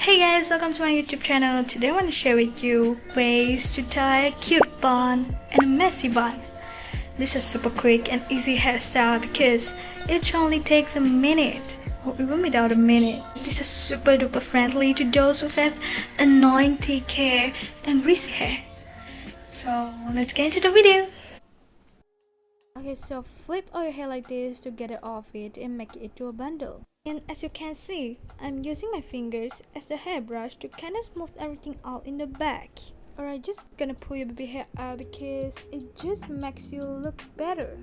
Hey guys, welcome to my YouTube channel. Today I want to share with you ways to tie a cute bun and a messy bun. This is super quick and easy hairstyle because it only takes a minute or even without a minute. This is super duper friendly to those who have annoying thick hair and greasy hair. So let's get into the video. Okay, so flip all your hair like this to get it off it and make it into a bundle. And as you can see, I'm using my fingers as the hairbrush to kind of smooth everything out in the back. Alright, just gonna pull your baby hair out because it just makes you look better.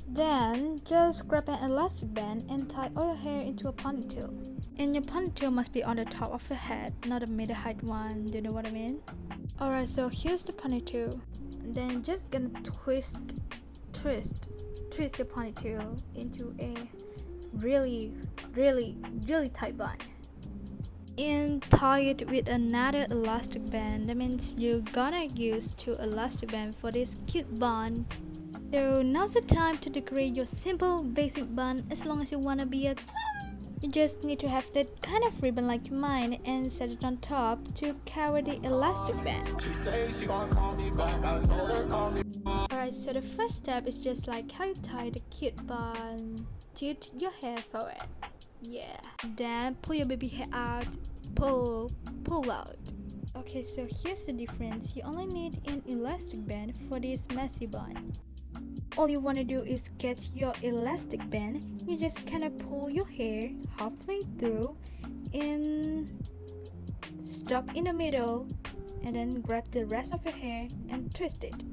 Then, just grab an elastic band and tie all your hair into a ponytail. And your ponytail must be on the top of your head, not a middle height one, do you know what I mean? Alright, so here's the ponytail. Then just gonna twist your ponytail into a really tight bun and tie it with another elastic band. That means you're gonna use 2 elastic bands for this cute bun. So now's the time to decorate your simple basic bun. As long as you wanna be a you just need to have that kind of ribbon like mine and set it on top to cover the elastic band. Alright, so the first step is just like how you tie the cute bun. Tilt your hair forward. Yeah. Then pull your baby hair out. Pull out. Okay, so here's the difference. You only need an elastic band for this messy bun. All you want to do is get your elastic band. You just kind of pull your hair halfway through and stop in the middle and then grab the rest of your hair and twist it.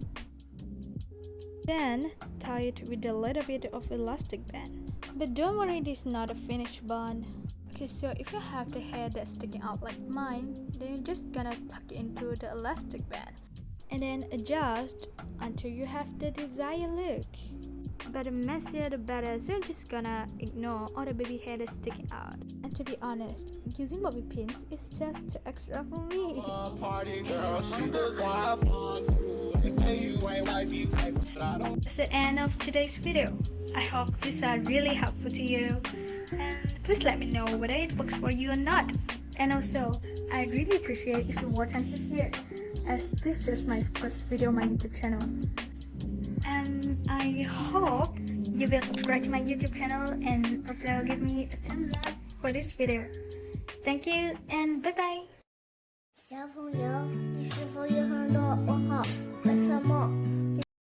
Then tie it with a little bit of elastic band. But don't worry, this is not a finished bun. Okay, so if you have the hair that's sticking out like mine, then you're just gonna tuck it into the elastic band and then adjust until you have the desired look. But the messier the better, so I'm just gonna ignore all the baby hair that's sticking out. And to be honest, using bobby pins is just too extra for me. That's the end of today's video. I hope these are really helpful to you. And please let me know whether it works for you or not. And also, I really appreciate if you watch until here, as this is just my first video on my YouTube channel. And I hope you will subscribe to my YouTube channel and also give me a thumbs up for this video. Thank you and bye bye. 小朋友，你是否有很多问号？为什么？